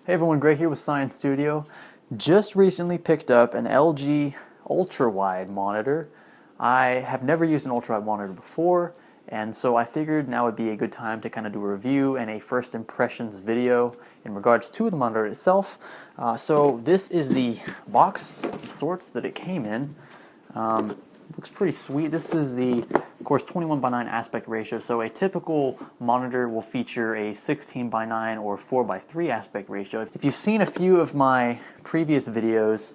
Hey everyone, Greg here with Science Studio. Just recently picked up an LG Ultrawide monitor. I have never used an ultrawide monitor before, and so I figured now would be a good time to kind of do a review and a first impressions video in regards to the monitor itself. So this is the box of sorts that it came in. Looks pretty sweet. This is the, of course, 21:9 aspect ratio. So a typical monitor will feature a 16:9 or 4:3 aspect ratio. If you've seen a few of my previous videos,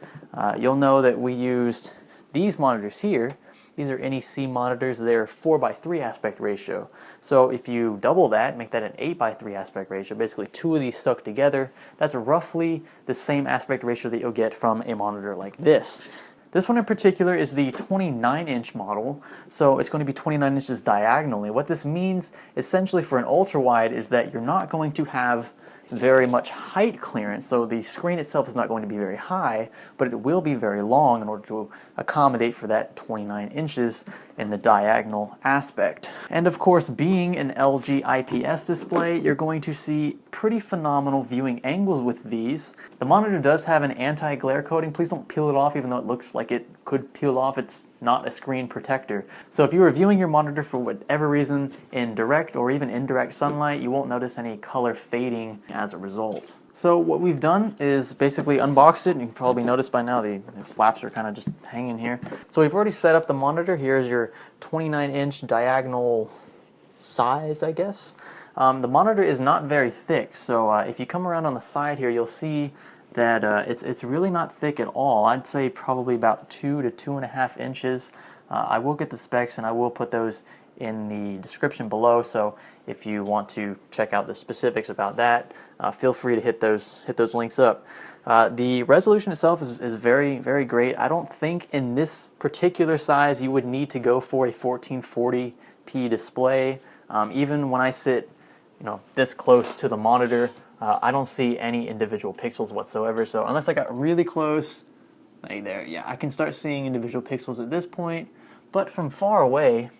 you'll know that we used these monitors here. These are NEC monitors. They're 4:3 aspect ratio. So if you double that, make that an 8:3 aspect ratio, basically two of these stuck together, that's roughly the same aspect ratio that you'll get from a monitor like this. This one in particular is the 29-inch model, so it's going to be 29 inches diagonally. What this means essentially for an ultrawide is that you're not going to have very much height clearance, so the screen itself is not going to be very high, but it will be very long in order to accommodate for that 29 inches in the diagonal aspect. And of course, being an LG IPS display, you're going to see pretty phenomenal viewing angles with these. The monitor does have an anti-glare coating. Please don't peel it off, even though it looks like it could peel off. It's not a screen protector. So if you were viewing your monitor for whatever reason in direct or even indirect sunlight, you won't notice any color fading as a result. So what we've done is basically unboxed it, and you can probably notice by now the flaps are kind of just hanging here. So we've already set up the monitor. Here's your 29-inch diagonal size, I guess. The monitor is not very thick, so if you come around on the side here, you'll see that it's really not thick at all. I'd say probably about 2 to 2.5 inches. I will get the specs, and I will put those in the description below, so if you want to check out the specifics about that, feel free to hit those links up. The resolution itself is very, very great. I don't think in this particular size you would need to go for a 1440p display. Even when I sit, this close to the monitor, I don't see any individual pixels whatsoever. So unless I got really close, like there, yeah, I can start seeing individual pixels at this point. But from far away,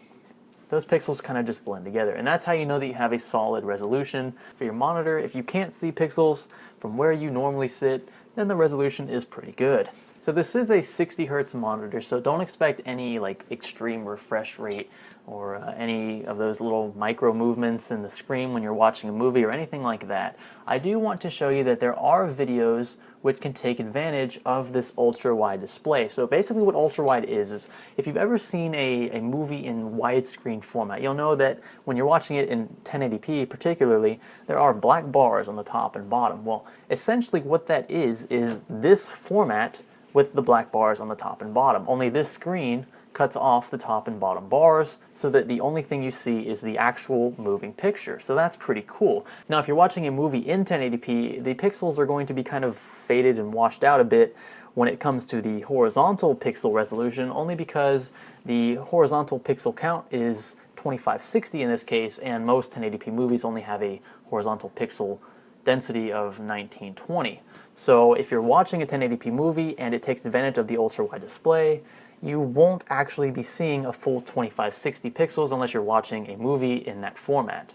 those pixels kind of just blend together. And that's how you know that you have a solid resolution for your monitor. If you can't see pixels from where you normally sit, then the resolution is pretty good. So this is a 60 hertz monitor, so don't expect any extreme refresh rate or any of those little micro movements in the screen when you're watching a movie or anything like that. I do want to show you that there are videos which can take advantage of this ultra-wide display. So basically what ultra-wide is if you've ever seen a movie in widescreen format, you'll know that when you're watching it in 1080p particularly, there are black bars on the top and bottom. Well, essentially what that is this format with the black bars on the top and bottom. Only this screen cuts off the top and bottom bars so that the only thing you see is the actual moving picture. So that's pretty cool. Now if you're watching a movie in 1080p, the pixels are going to be kind of faded and washed out a bit when it comes to the horizontal pixel resolution, only because the horizontal pixel count is 2560 in this case, and most 1080p movies only have a horizontal pixel density of 1920. So if you're watching a 1080p movie and it takes advantage of the ultra-wide display, you won't actually be seeing a full 2560 pixels unless you're watching a movie in that format.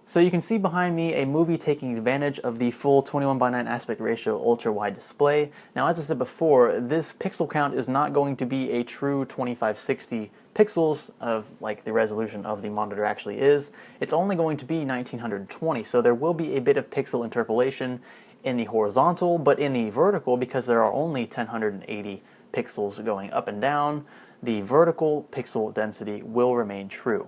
So you can see behind me a movie taking advantage of the full 21:9 aspect ratio ultra-wide display. Now as I said before, this pixel count is not going to be a true 2560 pixels of the resolution of the monitor actually is. It's only going to be 1920, so there will be a bit of pixel interpolation in the horizontal, but in the vertical, because there are only 1080 pixels going up and down, the vertical pixel density will remain true.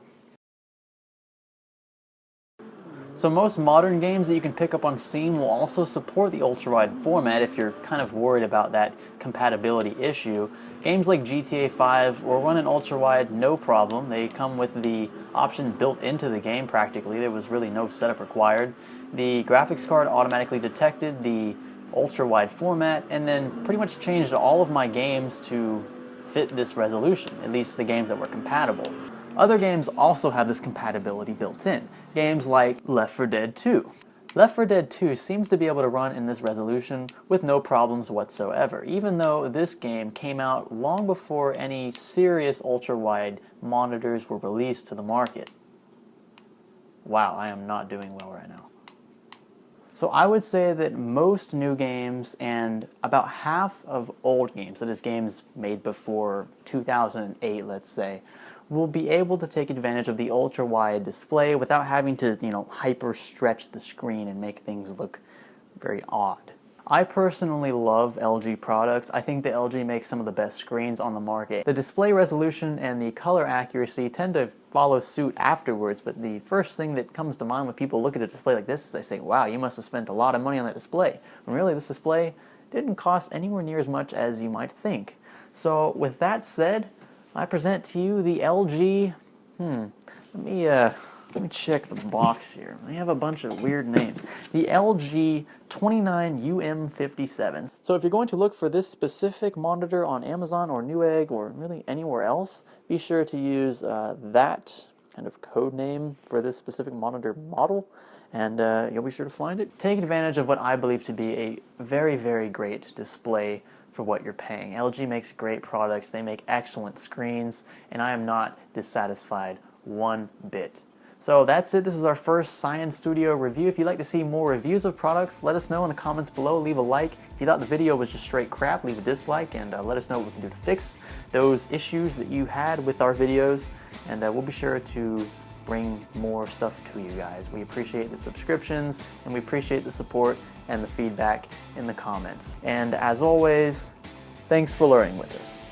So most modern games that you can pick up on Steam will also support the ultra-wide format if you're kind of worried about that compatibility issue. Games like GTA 5 will run in ultra-wide no problem. They come with the option built into the game practically. There was really no setup required. The graphics card automatically detected the ultra-wide format and then pretty much changed all of my games to fit this resolution, at least the games that were compatible. Other games also have this compatibility built in. Games like Left 4 Dead 2. Left 4 Dead 2 seems to be able to run in this resolution with no problems whatsoever, even though this game came out long before any serious ultra-wide monitors were released to the market. Wow, I am not doing well right now. So I would say that most new games and about half of old games, that is games made before 2008, let's say, will be able to take advantage of the ultra-wide display without having to, hyper stretch the screen and make things look very odd. I personally love LG products. I think that LG makes some of the best screens on the market. The display resolution and the color accuracy tend to follow suit afterwards, but the first thing that comes to mind when people look at a display like this is they say, wow, you must have spent a lot of money on that display. When really this display didn't cost anywhere near as much as you might think. So with that said, I present to you the LG, let me check the box here. They have a bunch of weird names. The LG 29UM57. So if you're going to look for this specific monitor on Amazon or Newegg or really anywhere else, be sure to use that kind of code name for this specific monitor model, and you'll be sure to find it. Take advantage of what I believe to be a very, very great display for what you're paying. LG makes great products. They make excellent screens, and I am not dissatisfied one bit. So that's it. This is our first Science Studio review. If you'd like to see more reviews of products, let us know in the comments below. Leave a like. If you thought the video was just straight crap, leave a dislike, and let us know what we can do to fix those issues that you had with our videos. And we'll be sure to bring more stuff to you guys. We appreciate the subscriptions, and we appreciate the support and the feedback in the comments. And as always, thanks for learning with us.